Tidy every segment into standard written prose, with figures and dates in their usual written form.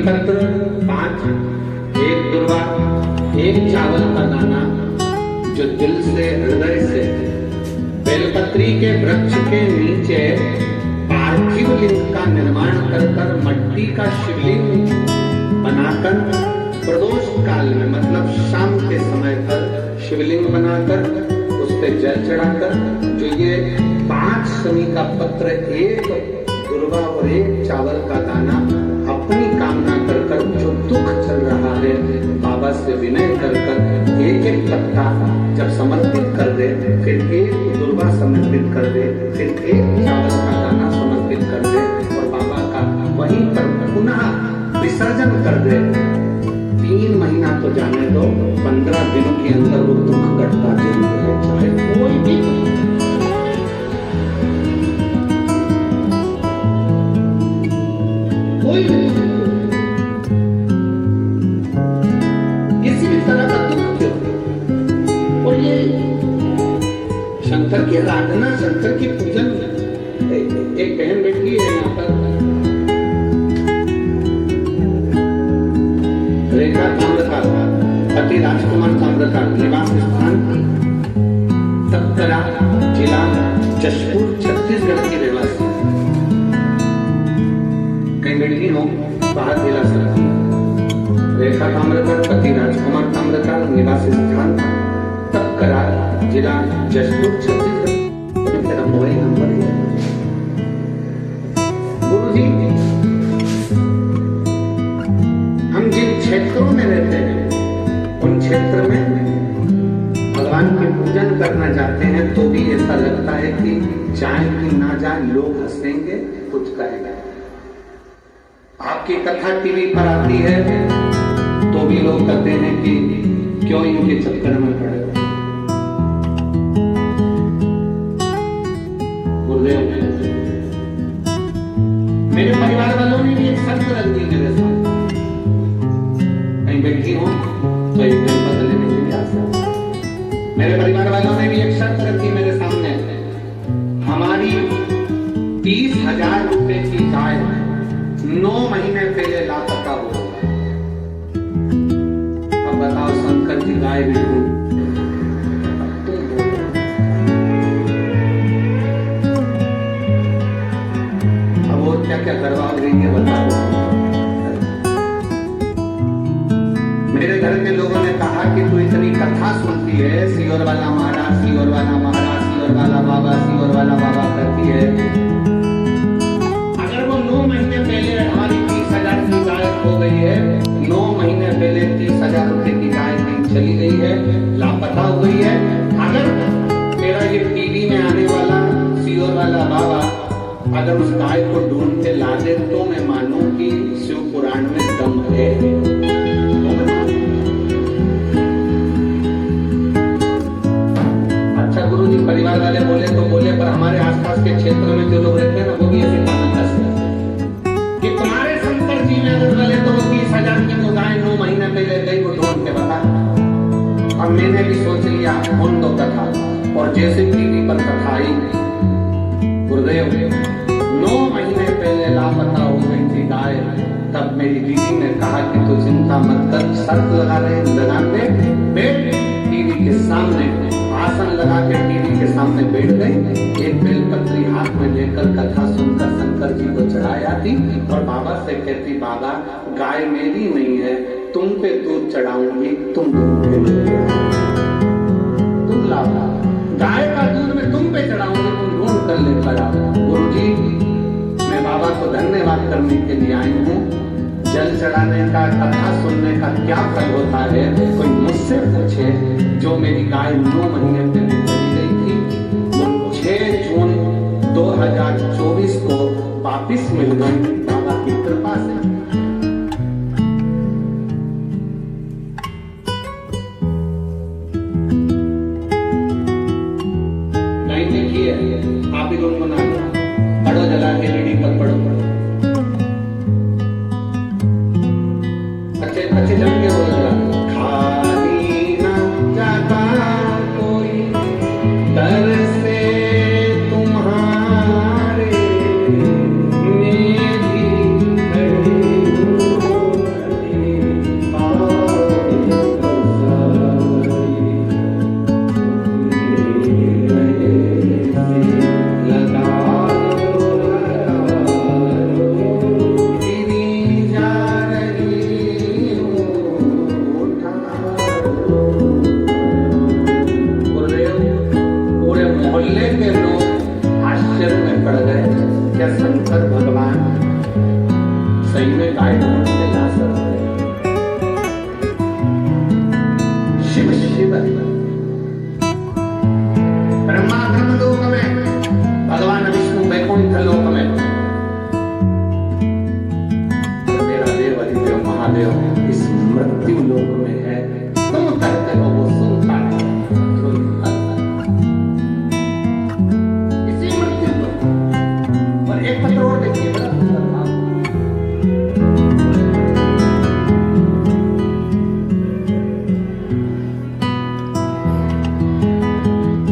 बेलपत्र 5, 1 दुर्वा, 1 चावल का दाना, जो दिल से हृदय से बेलपत्री के वृक्ष के नीचे पार्थिव लिंग का निर्माण कर मट्टी का शिवलिंग बनाकर प्रदोष काल में मतलब शाम के समय पर शिवलिंग बनाकर उस पर जल चढ़ाकर जो ये 5 शनि का पत्र, 1 दुर्वा और 1 चावल का दाना अपनी कामना कर जो दुख चल रहा है बाबा से विनय कर एक पत्ता जब समर्पित कर दे, फिर 1 दुर्वा समर्पित कर दे, फिर 1 चावल का दाना समर्पित कर दे और बाबा का वहीं पर पुनः विसर्जन कर दे। 3 महीना तो जाने दो, 15 दिनों के अंदर वो दुख घटता जरूर है, चाहे कोई भी किसी भी तरह का दुख क्यों। और ये शंकर की आराधना, शंकर की पूजन, एक बहन बैठी है यहाँ पर, रेखा ताम्रकार, पति राजकुमार ताम्रकार, निवास स्थान तपकरा, जिला जशपुर, छत्तीसगढ़ की रहवासी। कहीं बैठी हो बाहर जिला से। रेखा ताम्रकार, पति राजकुमार ताम्रकार, निवास स्थान तपकरा, जिला जशपुर, छत्तीसगढ़। तेरा मोबाइल नंबर है। गुरुजी, हम जिन क्षेत्रों में रहते हैं उन क्षेत्र में भगवान के पूजन करना चाहते हैं तो भी ऐसा लगता है कि जाए कि ना जाए, लोग हंसेंगे, कुछ कहेंगे। आपकी कथा टीवी पर आती है तो भी लोग कहते हैं कि क्यों इनके चक्कर में पड़े। मेरे परिवार वालों ने भी एक शर्त रख दी मेरे साथ, कहीं बैठी हो तो एक दिन बदले में भी आ सकता। मेरे परिवार वालों ने भी एक शर्त रखी मेरे सामने, हमारी 30,000 रुपए की गाय 9 महीने पहले लापता हुआ। अब बताओ शंकर जी गाय भी अब वो क्या क्या करवा रही है बताओ। मेरे घर के लोगों ने कहा कि तू इतनी कथा सुनती है, सियोर वाला महाराज, सियोर वाला महाराज, सियोर वाला बाबा, सियोर वाला बाबा करती है, अगर वो 9 महीने पहले हमारी 30,000 की गाय हो गई है, 9 महीने पहले 30,000 रुपए की गाय कहीं चली गई है, लापता हो गई है, अगर मेरा ये टीवी में आने वाला सियोर वाला बाबा अगर उस गाय को ढूंढ के ला दे तो मैं मानूं कि शिव पुराण में दम है। अच्छा गुरुजी, परिवार वाले बोले तो बोले, पर हमारे आसपास के क्षेत्र में जो लोग रहते हैं ना वो भी ऐसी बात करते हैं कि तुम्हारे शंकर जी में अगर बोले तो 30,000 की तो गाय 9 महीने पहले गई, वो ढूंढ के बता। अब मैंने भी सोच लिया उन दो कथा, और जैसे टीवी पर कथा आई, गुरुदेव 9 महीने पहले लापता हो गई थी गाय, तब मेरी दीदी ने कहा कि तू चिंता मत कर, शर्त लगा दे, बैठ टीवी के सामने, आसन लगा के टीवी के सामने बैठ गई, एक बेलपत्री हाथ में लेकर कथा सुनकर शंकर जी को चढ़ाई आती और बाबा से कहती, बाबा गाय मेरी नहीं है, तुम पे दूध चढ़ाऊंगी, तुम लाओ, गाय का दूध में तुम पे चढ़ाऊंगी, तुम ढूंढ कर लेकर आओ। गुरुजी, मैं बाबा को धन्यवाद करने के लिए आई हूँ। जल चढ़ाने का, कथा सुनने का क्या फल होता है, कोई मुझसे पूछे। जो मेरी गाय 9 महीने पहले चली गई थी, वो 6 जून 2024 को वापिस मिल गई बाबा की कृपा से। नहीं देखिए, आप ही लोगों को ना पढ़ो, जला के रेडी कर पढ़ो, अच्छे जम के बोल रहा, खाली न जाता कोई दर से तुम्हारे, मेरी क्या शंकर भगवान सही में गाय के ला सकते? शिव शिव ब्रह्मा ब्रह्म लोक में, भगवान विष्णु वैकुंठ लोक में, मेरा देव अधिदेव महादेव इस मृत्यु लोक में है। तुम कहते हो वो सुनता है, इसी मृत्यु लोक। और एक पत्र और देखिए, बड़ा सुंदर था।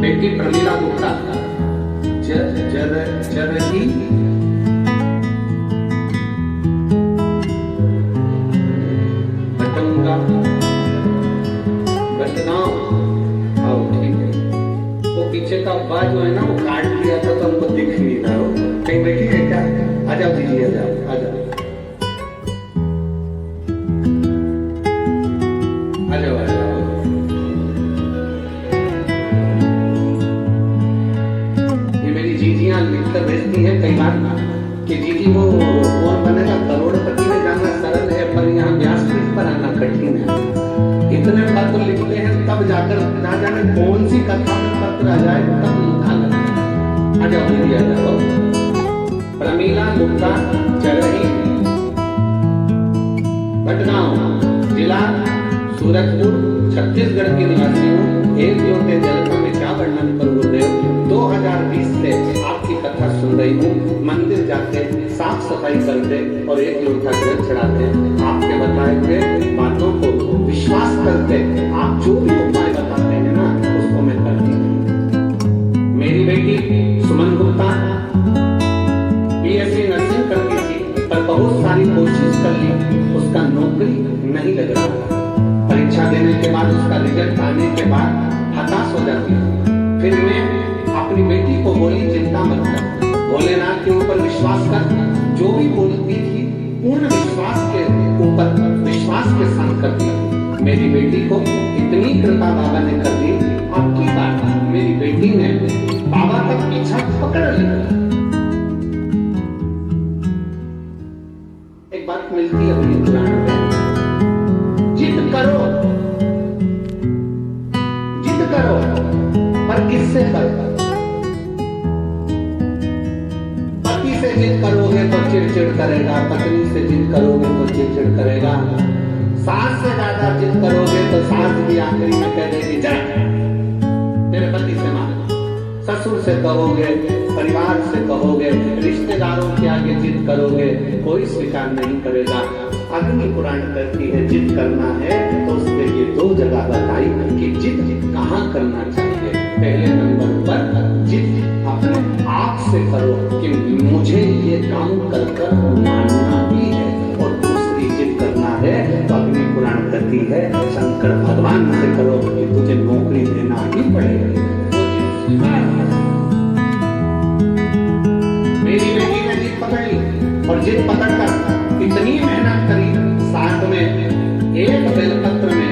बेटी प्रमीला गुप्ता जरही बटंगा बटगांव, आओ ठीक है। वो पीछे का अब्बा जो है ना, वो काट दिया था तो हमको दिख नहीं रहा। हो कहीं बैठी है क्या? आ जाओ दीजिए, आ जाओ, आ जाओ, आ जाओ, आ जाओ। जीजियां लिखकर भेजती हैं कई बार कि जीजी वो कौन बनेगा करोड़पति में जाना सरल है, पर यहाँ व्यासपीठ पर आना कठिन है। इतने पत्र लिखते हैं तब जाकर ना जाने कौन सी कथा में पत्र आ जाए, तब निकाल आ जाओ दीदी, आ जाओ। प्रमीला गुप्ता चरही बटगांव, जिला सूरजपुर, छत्तीसगढ़ की निवासी हूँ। एक ज्योति जलता में क्या वर्णन करूँ गुरुदेव। 2020 से आपकी कथा सुन रही हूँ। मंदिर जाते, साफ सफाई करते और एक लोटा जल चढ़ाते, आपके बताए हुए बातों को विश्वास करते, आप जो भी उपाय बताते हैं ना उसको मैं करती हूँ। मेरी बेटी सुमन गुप्ता बीएससी नर्सिंग करती थी, पर बहुत सारी कोशिश कर ली, उसका नौकरी नहीं लग रहा। परीक्षा देने के बाद उसका रिजल्ट आने के बाद हताश हो जाती है। फिर मैं अपनी बेटी को बोली चिंता मत कर, भोलेनाथ के ऊपर विश्वास कर। जो भी बोलती थी पूर्ण विश्वास के ऊपर, विश्वास के साथ कर दिया। मेरी बेटी को इतनी कृपा बाबा ने कर दी। अब की बात, मेरी बेटी ने बाबा का पीछा पकड़ लिया। एक बात मिलती है अपनी पुराण में, जिद करो, जिद करो, पर किससे करो? पति से जिद करोगे तो चिड़चिड़ करेगा, पत्नी से जिद करोगे तो चिड़चिड़ करेगा, सास से ज्यादा जिद करोगे तो सास भी आखिरी में कह देगी जा तेरे पति से मांग। ससुर से कहोगे, परिवार से कहोगे, रिश्तेदारों के आगे जिद करोगे, कोई स्वीकार नहीं करेगा। अग्नि पुराण कहती है जिद करना है तो उसके लिए 2 जगह बताई कि जिद कहाँ करना चाहिए। पहले नंबर पर जिद अपने आप से करो कि मुझे ये काम कर कर मानना ही है, और दूसरी जिद करना है तो अग्नि पुराण कहती है शंकर भगवान से करो कि तुझे नौकरी देना ही पड़ेगा। मेरी बेटी ने जिद पकड़ ली और जिद पकड़कर इतनी मेहनत करी। साथ में एक बेलपत्र में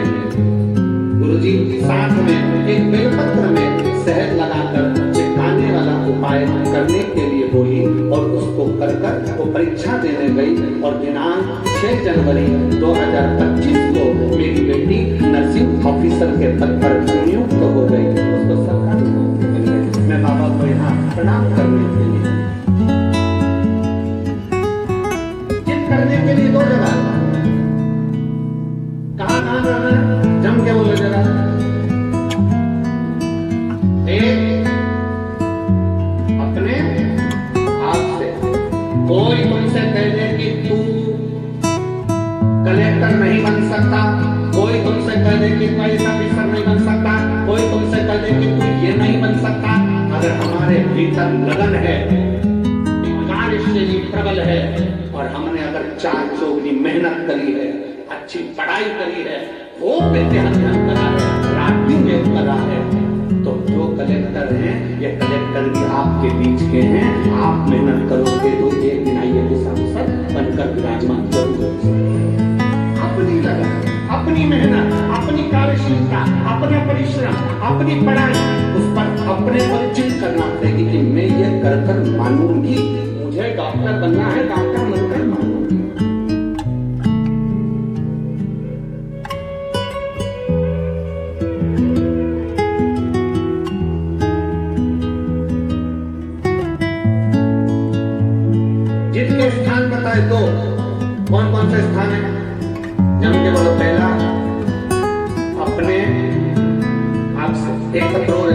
गुरुजी, साथ में एक बेलपत्र में शहद लगाकर चिपकाने वाला उपाय करने के लिए बोली, और उसको कर कर वो परीक्षा देने गई। और दिनांक 6 जनवरी 2025 को मेरी बेटी नर्सिंग ऑफिसर के पद पर नियुक्त हो गई। उसको सरकारी नौकरी मिल गई। मैं बाबा को यहाँ प्रणाम करने के लिए, जिद करने के लिए 2 जगह, कहाँ जाना है जम के बोले जरा। एक अपने आप से, कोई तुमसे कह दे कि तू कलेक्टर नहीं बन सकता, कोई तुमसे कह दे कि कोई ऑफिसर नहीं बन सकता, कोई तुमसे कह दे कि तू ये नहीं बन सकता। अगर हमारे भीतर लगन है, कार्यशैली प्रबल है, और हमने अगर 4 चौगनी मेहनत करी है, अच्छी पढ़ाई करी है, वो विद्याध्ययन करा है, रात्रि में करा है, तो जो कलेक्टर हैं ये कलेक्टर भी आपके बीच के हैं। आप मेहनत करोगे तो एक दिन आइए सांसद बनकर विराजमान जरूर। अपनी लगन, अपनी मेहनत, अपनी कार्यशीलता, अपना परिश्रम, अपनी पढ़ाई, उस पर अपने पर जिद करना पड़ेगी कि मैं ये कर कर मानूंगी, मुझे मुझे डॉक्टर बनना है, डॉक्टर बनकर मानो। जितने स्थान बताए तो कौन कौन से स्थान है? जम के बोलो। पहला, अपने आप से एक करोड़